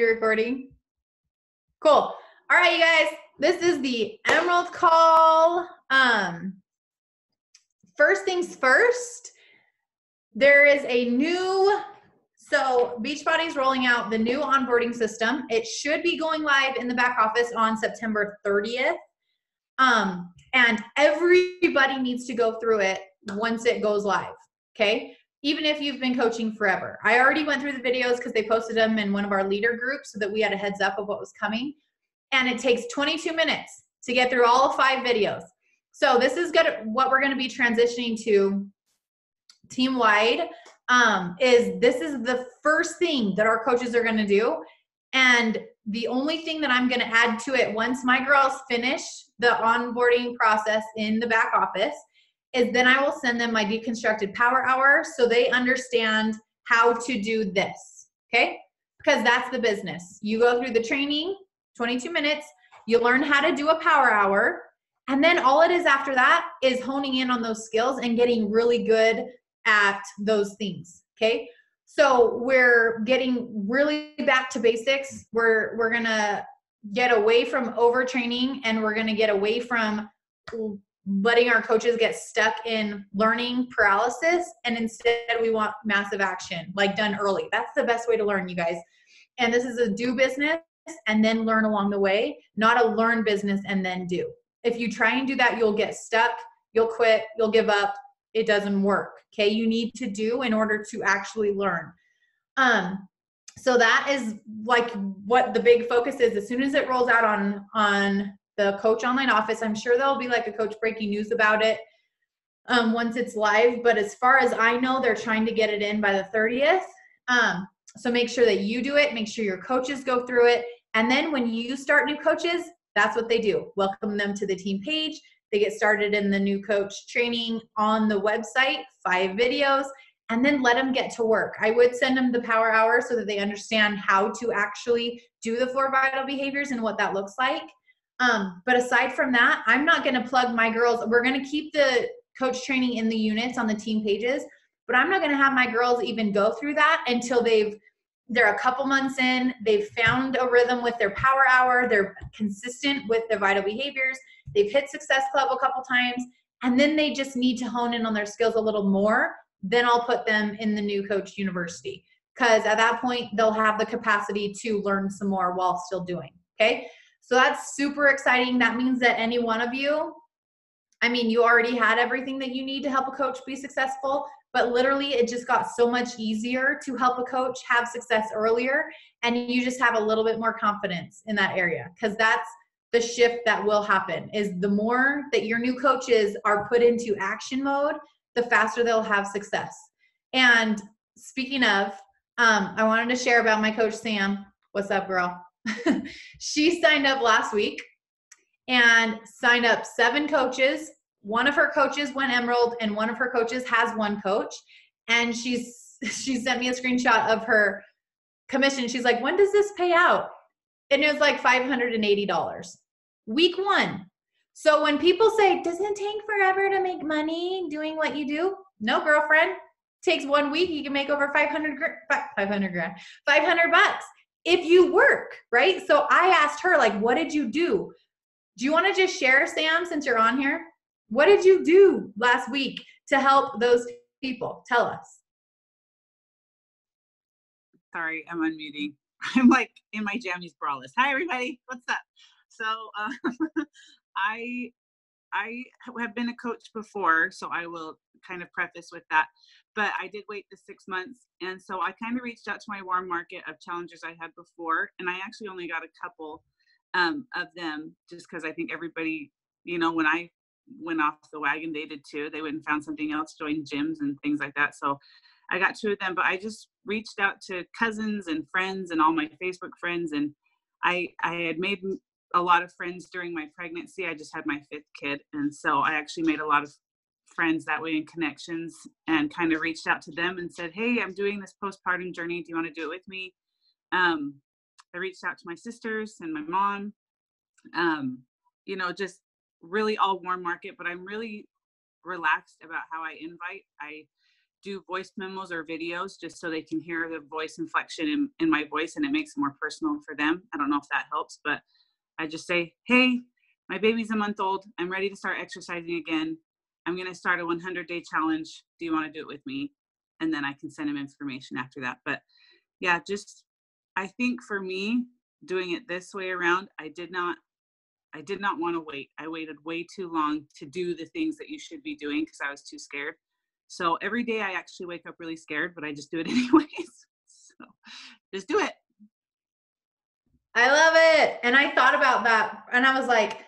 recording? Cool. All right, you guys, this is the Emerald call. First things first, there is a new, so Beachbody's rolling out the new onboarding system. It should be going live in the back office on September 30th. And everybody needs to go through it once it goes live, okay? Even if you've been coaching forever. I already went through the videos because they posted them in one of our leader groups so that we had a heads up of what was coming. And it takes 22 minutes to get through all 5 videos. So this is what we're going to be transitioning to team-wide. This is the first thing that our coaches are going to do. And the only thing that I'm going to add to it once my girls finish the onboarding process in the back office is then I will send them my deconstructed power hour so they understand how to do this, okay? Because that's the business. You go through the training, 22 minutes, you learn how to do a power hour, and then all it is after that is honing in on those skills and getting really good at those things, okay? So we're getting really back to basics. We're gonna get away from overtraining and we're gonna get away from letting our coaches get stuck in learning paralysis, and instead we want massive action, like done early. That's the best way to learn, you guys. And this is a do business and then learn along the way, not a learn business and then do. If you try and do that, you'll get stuck, you'll quit, you'll give up. It doesn't work, okay? You need to do in order to actually learn. So that is like what the big focus is. As soon as it rolls out on the Coach Online Office, I'm sure there'll be like a Coach breaking news about it once it's live. But as far as I know, they're trying to get it in by the 30th. So make sure that you do it. Make sure your coaches go through it. And then when you start new coaches, that's what they do. Welcome them to the team page. They get started in the new coach training on the website, 5 videos, and then let them get to work. I would send them the power hour so that they understand how to actually do the 4 vital behaviors and what that looks like. But aside from that, I'm not going to plug my girls. We're going to keep the coach training in the units on the team pages, but I'm not going to have my girls even go through that until they're a couple months in, they've found a rhythm with their power hour, they're consistent with their vital behaviors, they've hit Success Club a couple times, and then they just need to hone in on their skills a little more. Then I'll put them in the new Coach University, because at that point they'll have the capacity to learn some more while still doing, okay? So that's super exciting. That means that any one of you, I mean, you already had everything that you need to help a coach be successful, but literally it just got so much easier to help a coach have success earlier, and you just have a little bit more confidence in that area, because that's the shift that will happen. Is the more that your new coaches are put into action mode, the faster they'll have success. And speaking of, I wanted to share about my coach, Sam. What's up, girl? She signed up last week and signed up 7 coaches. One of her coaches went Emerald, and one of her coaches has one coach. And she sent me a screenshot of her commission. She's like, when does this pay out? And it was like $580. Week 1. So when people say, doesn't it take forever to make money doing what you do? No, girlfriend. It takes 1 week. You can make over 500 bucks if you work, right? So I asked her, like, what did you do? Do you want to just share, Sam, since you're on here? What did you do last week to help those people? Tell us. Sorry, I'm unmuting. I'm like in my jammies braless. Hi, everybody. What's up? So I have been a coach before, so I will kind of preface with that. But I did wait the 6 months. And so I kind of reached out to my warm market of challengers I had before. And I actually only got a couple of them, just because I think everybody, when I went off the wagon, they did too. They went and found something else, joined gyms and things like that. So I got 2 of them, but I just reached out to cousins and friends and all my Facebook friends. And I had made a lot of friends during my pregnancy. I just had my 5th kid. And so I actually made a lot of friends that way and connections, and kind of reached out to them and said, hey, I'm doing this postpartum journey. Do you want to do it with me? I reached out to my sisters and my mom, just really all warm market, but I'm really relaxed about how I invite. I do voice memos or videos just so they can hear the voice inflection in my voice, and it makes it more personal for them. I don't know if that helps, but I just say, hey, my baby's a month old. I'm ready to start exercising again. I'm going to start a 100-day challenge. Do you want to do it with me? And then I can send them information after that. But yeah, just, I think for me, doing it this way around, I did not want to wait. I waited way too long to do the things that you should be doing because I was too scared. So every day I actually wake up really scared, but I just do it anyways. So just do it. I love it. And I thought about that and I was like,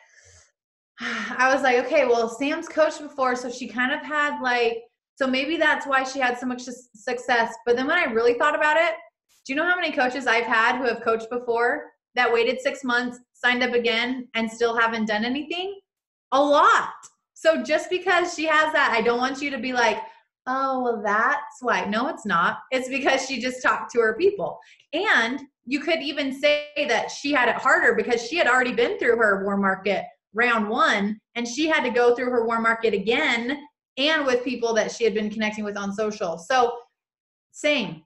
okay, well, Sam's coached before. So she kind of had like, so maybe that's why she had so much success. But then when I really thought about it, do you know how many coaches I've had who have coached before that waited 6 months, signed up again, and still haven't done anything? A lot. So just because she has that, I don't want you to be like, oh, well, that's why. No, it's not. It's because she just talked to her people. And you could even say that she had it harder because she had already been through her warm market round 1, and she had to go through her warm market again and with people that she had been connecting with on social. So same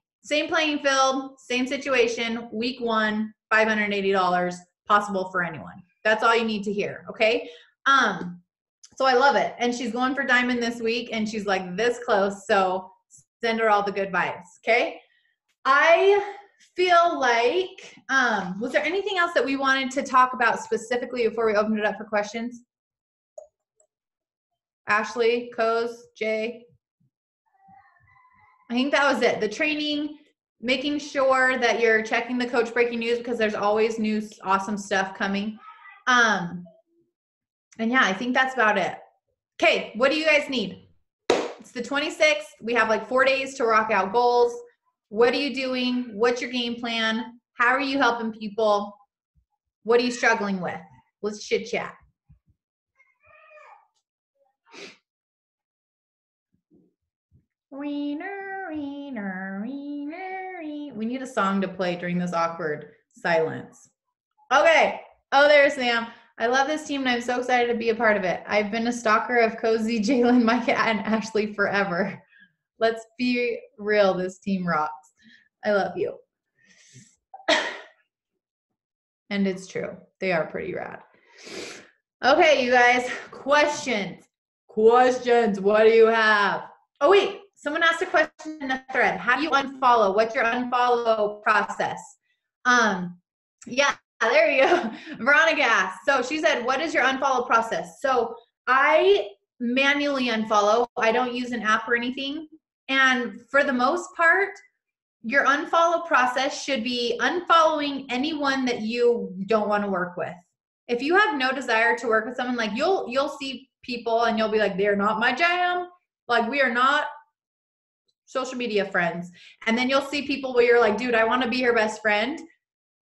playing field, same situation, week 1, $580, possible for anyone. That's all you need to hear, okay? So I love it. And she's going for Diamond this week, and she's like this close, so send her all the good vibes, okay? I feel like, was there anything else that we wanted to talk about specifically before we opened it up for questions? Ashley, Coz, Jay? I think that was it. The training, making sure that you're checking the Coach Breaking News because there's always new awesome stuff coming. And yeah, I think that's about it. Okay, what do you guys need? It's the 26th. We have like 4 days to rock out goals. What are you doing? What's your game plan? How are you helping people? What are you struggling with? Let's chit chat. Wiener, wiener, wiener, wiener. We need a song to play during this awkward silence. Okay. Oh, there's Sam. I love this team and I'm so excited to be a part of it. I've been a stalker of Cozy, Jalen, Micah, and Ashley forever. Let's be real. This team rocks. I love you. And it's true. They are pretty rad. Okay, you guys. Questions. What do you have? Oh, wait. Someone asked a question in the thread. How do you unfollow? What's your unfollow process? Yeah, there you go. Veronica asked. So she said, what is your unfollow process? So I manually unfollow. I don't use an app or anything. And for the most part, your unfollow process should be unfollowing anyone that you don't want to work with. If you have no desire to work with someone, like you'll see people and you'll be like, they're not my jam. Like, we are not social media friends. And then you'll see people where you're like, dude, I want to be your best friend.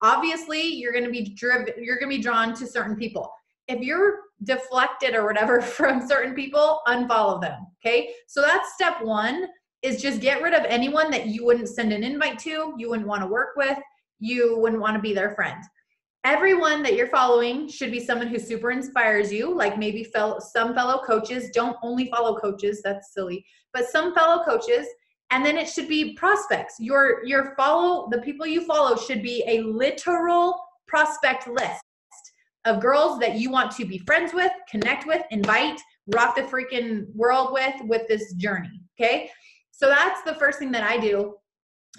Obviously, you're going to be drawn to certain people. If you're deflected or whatever from certain people, unfollow them. Okay. So that's step 1, is just get rid of anyone that you wouldn't send an invite to, you wouldn't want to work with, you wouldn't want to be their friend. Everyone that you're following should be someone who super inspires you, like maybe some fellow coaches. Don't only follow coaches, that's silly, but some fellow coaches. And then it should be prospects. The people you follow should be a literal prospect list of girls that you want to be friends with, connect with, invite, rock the freaking world with this journey, okay? So that's the first thing that I do.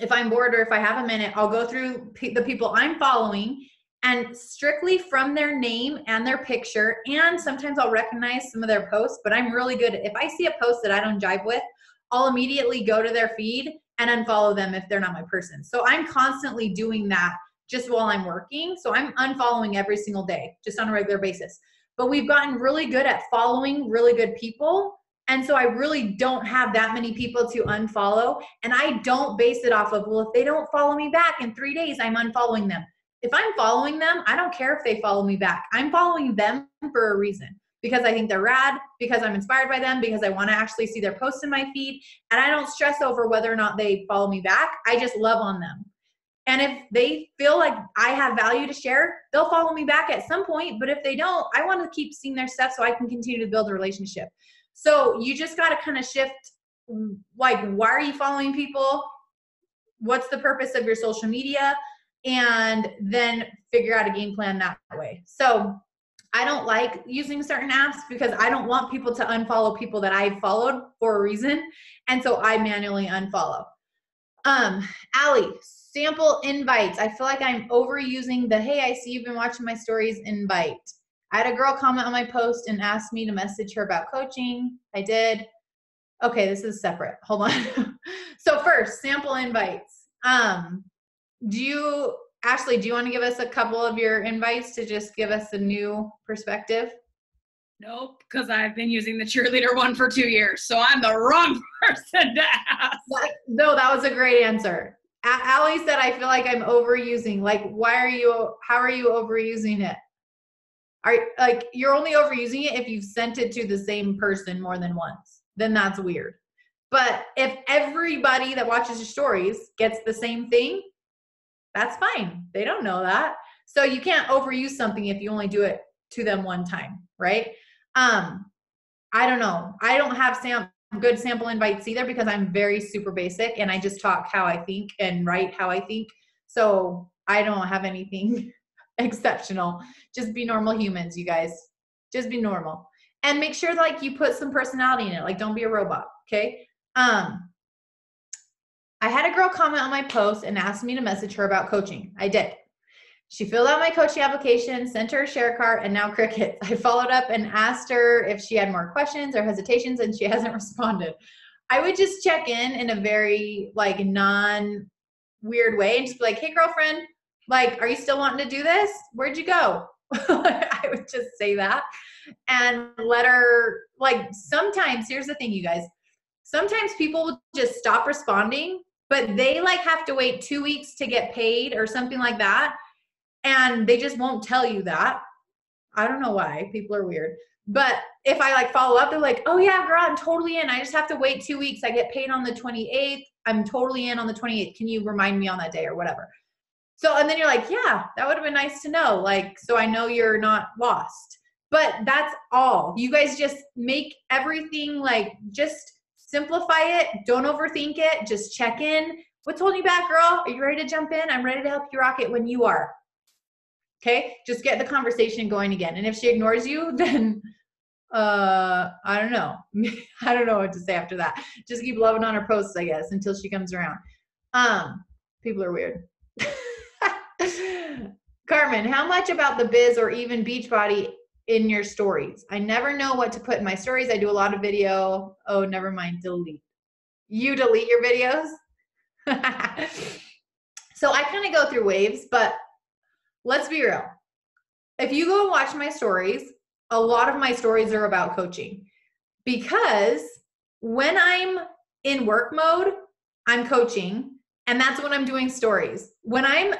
If I'm bored or if I have a minute, I'll go through the people I'm following and strictly from their name and their picture, and sometimes I'll recognize some of their posts, but I'm really good at, if I see a post that I don't jive with, I'll immediately go to their feed and unfollow them if they're not my person. So I'm constantly doing that just while I'm working. So I'm unfollowing every single day, just on a regular basis. But we've gotten really good at following really good people. And so I really don't have that many people to unfollow. And I don't base it off of, well, if they don't follow me back in 3 days, I'm unfollowing them. If I'm following them, I don't care if they follow me back. I'm following them for a reason, because I think they're rad, because I'm inspired by them, because I want to actually see their posts in my feed. And I don't stress over whether or not they follow me back. I just love on them. And if they feel like I have value to share, they'll follow me back at some point. But if they don't, I want to keep seeing their stuff so I can continue to build a relationship. So you just got to kind of shift like, why are you following people? What's the purpose of your social media? And then figure out a game plan that way. So I don't like using certain apps because I don't want people to unfollow people that I've followed for a reason. And so I manually unfollow. Allie, sample invites. I feel like I'm overusing the, hey, I see you've been watching my stories invite. I had a girl comment on my post and asked me to message her about coaching. I did. Okay, this is separate. Hold on. So first, sample invites. Ashley, do you want to give us a couple of your invites to just give us a new perspective? Nope, because I've been using the cheerleader one for 2 years, so I'm the wrong person to ask. No, that was a great answer. Allie said, I feel like I'm overusing. Like, how are you overusing it? You're only overusing it if you've sent it to the same person more than once. Then that's weird. But if everybody that watches your stories gets the same thing, that's fine. They don't know that. So you can't overuse something if you only do it to them one time, right? I don't know. I don't have good sample invites either because I'm very super basic and I just talk how I think and write how I think. So I don't have anything exceptional. Just be normal humans, you guys. Just be normal. And make sure like you put some personality in it. Like, don't be a robot, okay? I had a girl comment on my post and asked me to message her about coaching. I did. She filled out my coaching application, sent her a share cart, and now crickets. I followed up and asked her if she had more questions or hesitations, and she hasn't responded. I would just check in a very like non-weird way and just be like, hey, girlfriend, like, are you still wanting to do this? Where'd you go? I would just say that and let her, like, sometimes, here's the thing, you guys. Sometimes people will just stop responding, but they like have to wait 2 weeks to get paid or something like that. And they just won't tell you that. I don't know why. People are weird. But if I like follow up, they're like, oh yeah, girl, I'm totally in. I just have to wait 2 weeks. I get paid on the 28th. I'm totally in on the 28th. Can you remind me on that day or whatever? So, and then you're like, yeah, that would have been nice to know. Like, so I know you're not lost. But that's all. You guys just make everything like, just simplify it. Don't overthink it. Just check in. What's holding you back, girl? Are you ready to jump in? I'm ready to help you rock it when you are. Okay, just get the conversation going again. And if she ignores you, then I don't know. I don't know what to say after that. Just keep loving on her posts, I guess, until she comes around. People are weird. Carmen, how much about the biz or even Beachbody in your stories? I never know what to put in my stories. I do a lot of video. Oh, never mind. Delete. You delete your videos? So I kind of go through waves, but let's be real. If you go and watch my stories, a lot of my stories are about coaching because when I'm in work mode, I'm coaching, and that's when I'm doing stories. When I'm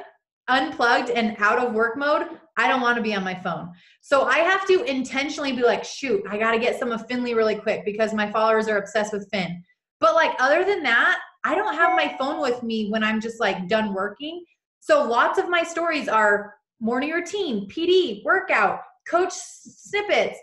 unplugged and out of work mode, I don't want to be on my phone. So I have to intentionally be like, shoot, I got to get some of Finley really quick because my followers are obsessed with Finn. But like, other than that, I don't have my phone with me when I'm just like done working. So lots of my stories are morning routine, PD, workout, coach snippets,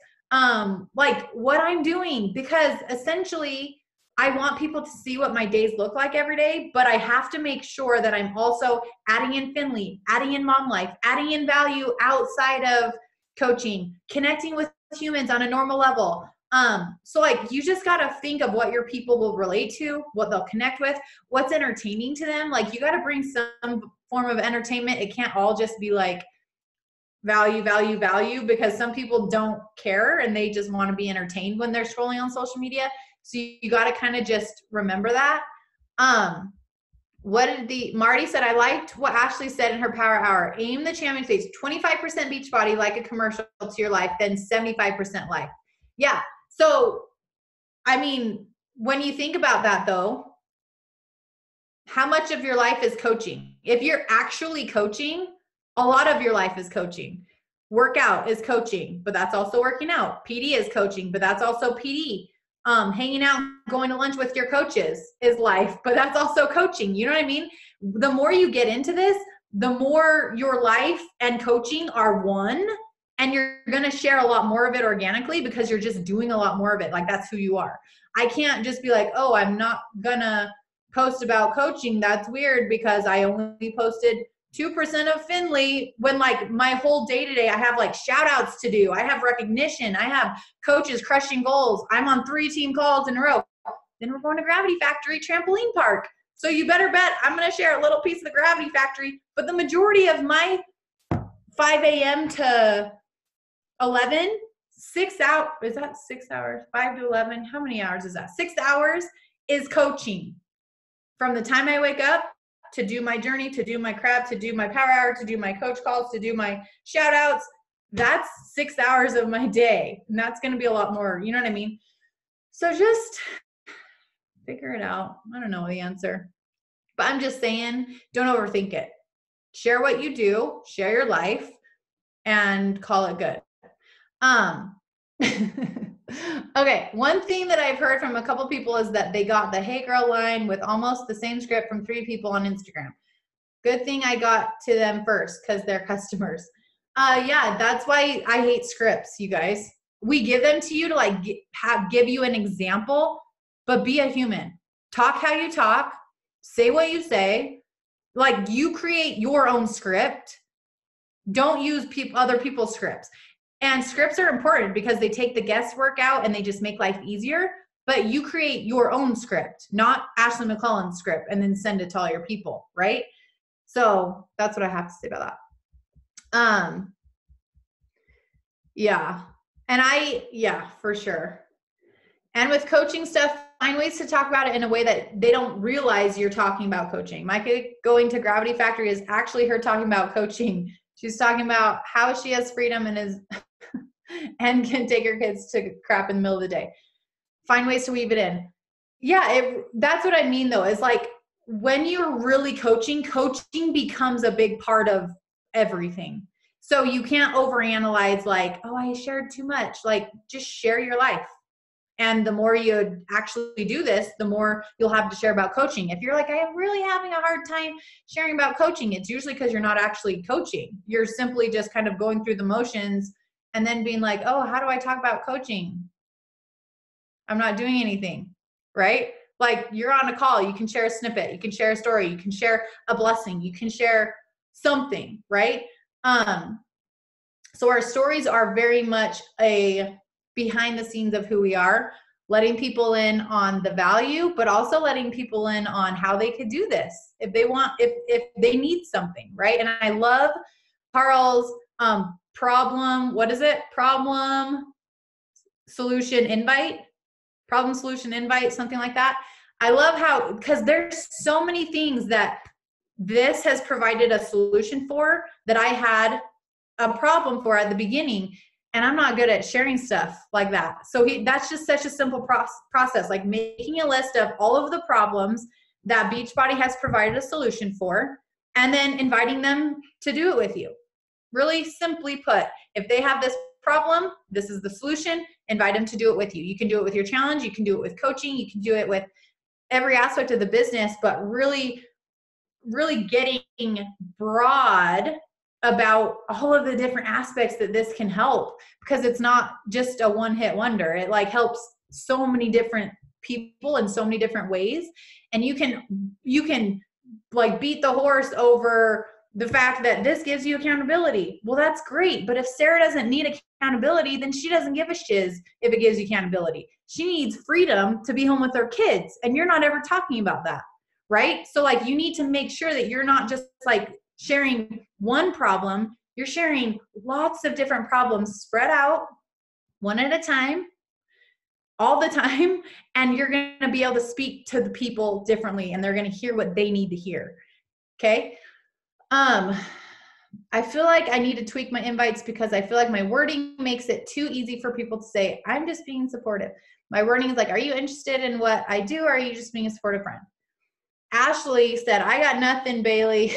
like what I'm doing, because essentially I want people to see what my days look like every day, but I have to make sure that I'm also adding in Finley, adding in mom life, adding in value outside of coaching, connecting with humans on a normal level. So like, you just got to think of what your people will relate to, what they'll connect with, what's entertaining to them. Like, you got to bring some form of entertainment. It can't all just be like value, value, value, because some people don't care and they just want to be entertained when they're scrolling on social media. So you got to kind of just remember that. Marty said, I liked what Ashley said in her power hour. Aim the champion face, 25% Beachbody, like a commercial, to your life, then 75% life. Yeah. So, I mean, when you think about that though, how much of your life is coaching? If you're actually coaching, a lot of your life is coaching. Workout is coaching, but that's also working out. PD is coaching, but that's also PD. Hanging out, going to lunch with your coaches is life, but that's also coaching. You know what I mean? The more you get into this, the more your life and coaching are one, And you're going to share a lot more of it organically because you're just doing a lot more of it. Like that's who you are. I can't just be like, oh, I'm not going to post about coaching. That's weird because I only posted 2% of Finley when like my whole day to day, I have like shout outs to do. I have recognition. I have coaches crushing goals. I'm on 3 team calls in a row. Then we're going to Gravity Factory Trampoline Park. So you better bet I'm going to share a little piece of the Gravity Factory. But the majority of my 5 a.m. to 11, 6 hours, is that 6 hours? 5 to 11, how many hours is that? 6 hours is coaching. From the time I wake up to do my journey, to do my crab, to do my power hour, to do my coach calls, to do my shout outs, that's 6 hours of my day. And that's going to be a lot more, you know what I mean? So just figure it out. I don't know the answer, but I'm just saying, don't overthink it. Share what you do, share your life, and call it good. Okay, one thing that I've heard from a couple people is that they got the Hey Girl line with almost the same script from 3 people on Instagram. Good thing I got to them first because they're customers. Yeah, that's why I hate scripts, you guys. We give them to you to like give you an example, but be a human. Talk how you talk, say what you say. Like you create your own script. Don't use other people's scripts. And scripts are important because they take the guesswork out and they just make life easier. But you create your own script, not Ashley McClellan's script, and then send it to all your people, right? So that's what I have to say about that. Yeah. And yeah, for sure. And with coaching stuff, find ways to talk about it in a way that they don't realize you're talking about coaching. Micah going to Gravity Factory is actually her talking about coaching. She's talking about how she has freedom and is and can take her kids to crap in the middle of the day. Find ways to weave it in. Yeah, that's what I mean though, is like when you're really coaching becomes a big part of everything. So you can't overanalyze like, oh, I shared too much. Like just share your life. And the more you actually do this, the more you'll have to share about coaching. If you're like, I'm really having a hard time sharing about coaching, it's usually because you're not actually coaching. You're simply just kind of going through the motions and then being like, oh, how do I talk about coaching? I'm not doing anything, right? Like you're on a call, you can share a snippet, you can share a story, you can share a blessing, you can share something, right? So our stories are very much a behind the scenes of who we are, letting people in on the value, but also letting people in on how they could do this if they want, if they need something, right? And I love Carl's problem solution invite, something like that. I love how, because there's so many things that this has provided a solution for that I had a problem for at the beginning. And I'm not good at sharing stuff like that. So that's just such a simple process, like making a list of all of the problems that Beachbody has provided a solution for, and then inviting them to do it with you. Really simply put, if they have this problem, this is the solution, invite them to do it with you. You can do it with your challenge. You can do it with coaching. You can do it with every aspect of the business, but really, really getting broad about all of the different aspects that this can help, because it's not just a one-hit wonder. It like helps so many different people in so many different ways. And you can like beat the horse over the fact that this gives you accountability. Well, that's great. But if Sarah doesn't need accountability, then she doesn't give a shiz if it gives you accountability. She needs freedom to be home with her kids. And you're not ever talking about that, right? So like you need to make sure that you're not just like sharing one problem, you're sharing lots of different problems spread out one at a time, all the time, and you're going to be able to speak to the people differently, and they're going to hear what they need to hear. Okay. I feel like I need to tweak my invites because I feel like my wording makes it too easy for people to say, I'm just being supportive. My wording is like, are you interested in what I do? Or are you just being a supportive friend? Ashley said, I got nothing, Bailey,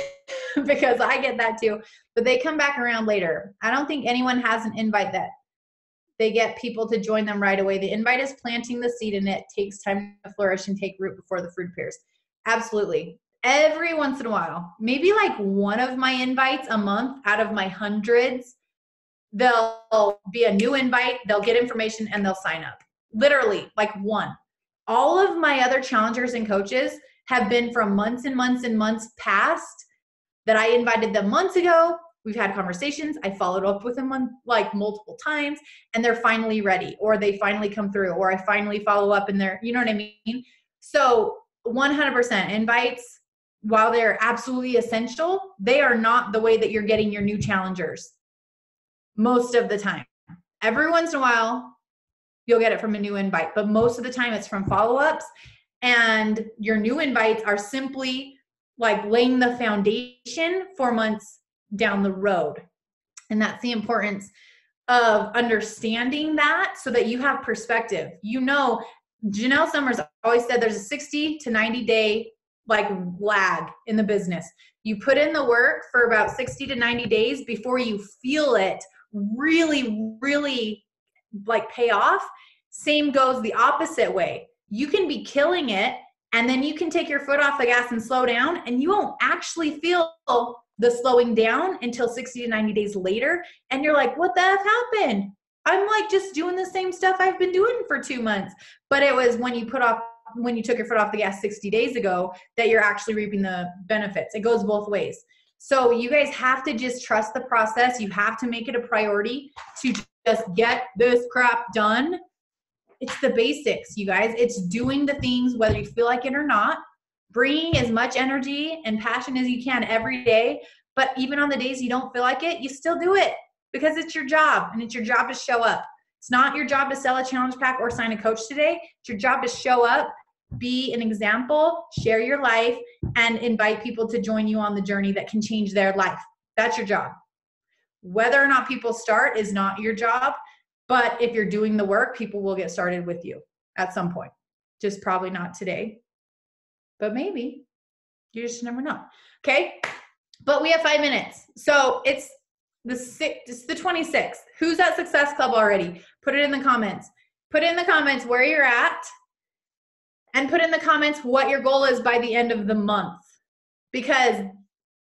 because I get that too, but they come back around later. I don't think anyone has an invite that they get people to join them right away. The invite is planting the seed, and it takes time to flourish and take root before the fruit appears. Absolutely. Every once in a while, maybe like one of my invites a month out of my hundreds, They'll be a new invite, they'll get information, and they'll sign up. Literally, like one. All of my other challengers and coaches have been from months and months and months past that I invited them months ago. We've had conversations. I followed up with them on like multiple times, and they're finally ready, or they finally come through, or I finally follow up and they're, you know what I mean? So 100% invites, while they're absolutely essential, they are not the way that you're getting your new challengers most of the time. Every once in a while, you'll get it from a new invite, but most of the time it's from follow-ups, and your new invites are simply like laying the foundation for months down the road. And that's the importance of understanding that so that you have perspective. You know, Janelle Summers always said there's a 60 to 90 day like lag in the business. You put in the work for about 60 to 90 days before you feel it really, really like pay off. Same goes the opposite way. You can be killing it, and then you can take your foot off the gas and slow down, and you won't actually feel the slowing down until 60 to 90 days later. And you're like, what the F happened? I'm like just doing the same stuff I've been doing for 2 months. But it was when you took your foot off the gas 60 days ago that you're actually reaping the benefits. It goes both ways. So you guys have to just trust the process. You have to make it a priority to just get this crap done. It's the basics, you guys. It's doing the things whether you feel like it or not, bringing as much energy and passion as you can every day. But even on the days you don't feel like it, you still do it because it's your job, and it's your job to show up. It's not your job to sell a challenge pack or sign a coach today. It's your job to show up, be an example, share your life, and invite people to join you on the journey that can change their life. That's your job. Whether or not people start is not your job. But if you're doing the work, people will get started with you at some point. Just probably not today, but maybe. You just never know. Okay. But we have 5 minutes. So it's the 26th. Who's at Success Club already? Put it in the comments. Put in the comments where you're at, and put in the comments what your goal is by the end of the month. Because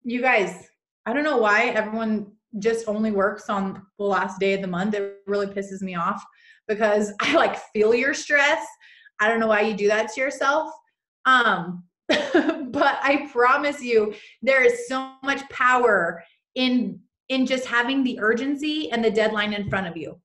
you guys, I don't know why everyone just only works on the last day of the month. It really pisses me off because I like feel your stress. I don't know why you do that to yourself. But I promise you, there is so much power in just having the urgency and the deadline in front of you.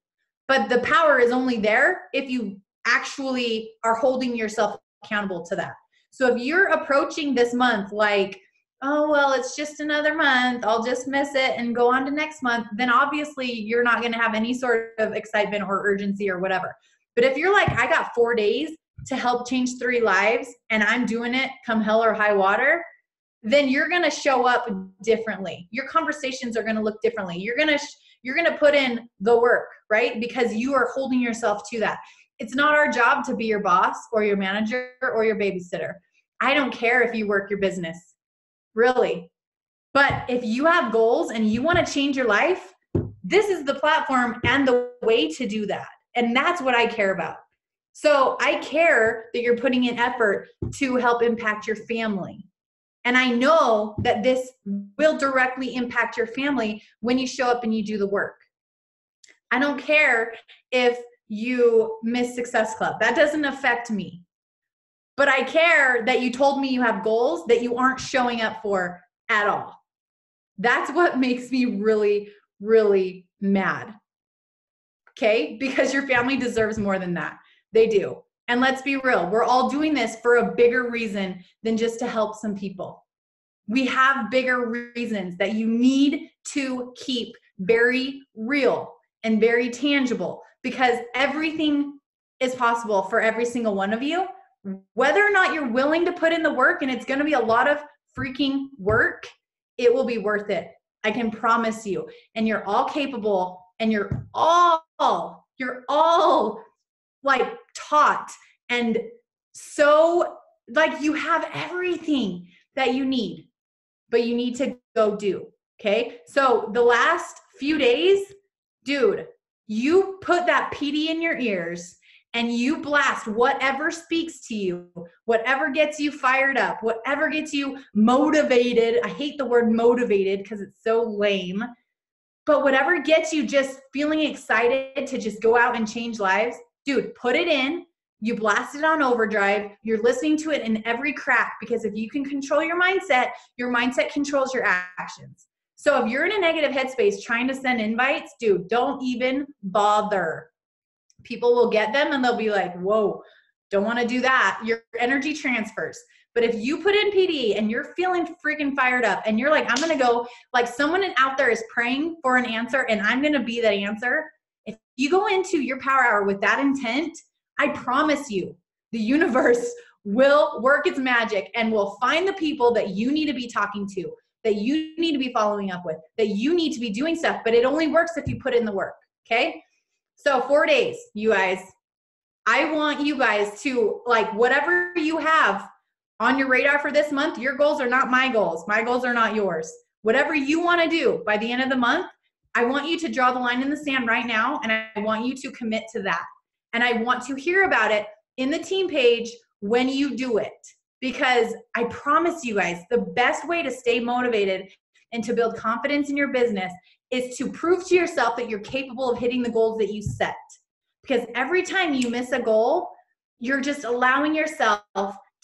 But the power is only there if you actually are holding yourself accountable to that. So if you're approaching this month like, oh, well, it's just another month, I'll just miss it and go on to next month, then obviously you're not going to have any sort of excitement or urgency or whatever. But if you're like, I got 4 days to help change 3 lives and I'm doing it come hell or high water, then you're going to show up differently. Your conversations are going to look differently. You're going to put in the work, right? Because you are holding yourself to that. It's not our job to be your boss or your manager or your babysitter. I don't care if you work your business. Really. But if you have goals and you want to change your life, this is the platform and the way to do that. And that's what I care about. So I care that you're putting in effort to help impact your family. And I know that this will directly impact your family when you show up and you do the work. I don't care if you miss Success Club. That doesn't affect me. But I care that you told me you have goals that you aren't showing up for at all. That's what makes me really, really mad. Okay? Because your family deserves more than that. They do. And let's be real. We're all doing this for a bigger reason than just to help some people. We have bigger reasons that you need to keep very real and very tangible, because everything is possible for every single one of you. Whether or not you're willing to put in the work, and it's going to be a lot of freaking work, it will be worth it. I can promise you. And you're all capable, and you're all like taught, and so like you have everything that you need, but you need to go do. Okay. So the last few days, dude, you put that PD in your ears and you blast whatever speaks to you, whatever gets you fired up, whatever gets you motivated. I hate the word motivated because it's so lame, But whatever gets you just feeling excited to just go out and change lives, dude, put it in. You blast it on overdrive. You're listening to it in every crack, because if you can control your mindset controls your actions. So if you're in a negative headspace trying to send invites, dude, don't even bother. People will get them and they'll be like, whoa, don't want to do that. Your energy transfers. But if you put in PD and you're feeling freaking fired up and you're like, I'm going to go, like someone out there is praying for an answer and I'm going to be that answer. If you go into your power hour with that intent, I promise you, the universe will work its magic and will find the people that you need to be talking to, that you need to be following up with, that you need to be doing stuff. But it only works if you put in the work, okay? So 4 days, you guys. I want you guys to, like, whatever you have on your radar for this month, your goals are not my goals. My goals are not yours. Whatever you want to do by the end of the month, I want you to draw the line in the sand right now, and I want you to commit to that. And I want to hear about it in the team page when you do it. Because I promise you guys, the best way to stay motivated and to build confidence in your business is to prove to yourself that you're capable of hitting the goals that you set. Because every time you miss a goal, you're just allowing yourself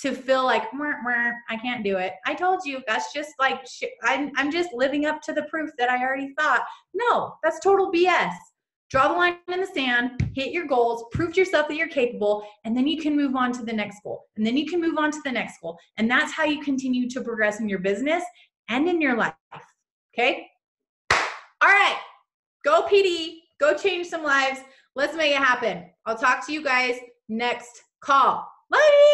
to feel like, I can't do it. I told you, that's just like, I'm just living up to the proof that I already thought. No, that's total BS. Draw the line in the sand, hit your goals, prove to yourself that you're capable, and then you can move on to the next goal. And then you can move on to the next goal. And that's how you continue to progress in your business and in your life. Okay? All right. Go PD. Go change some lives. Let's make it happen. I'll talk to you guys next call. Bye.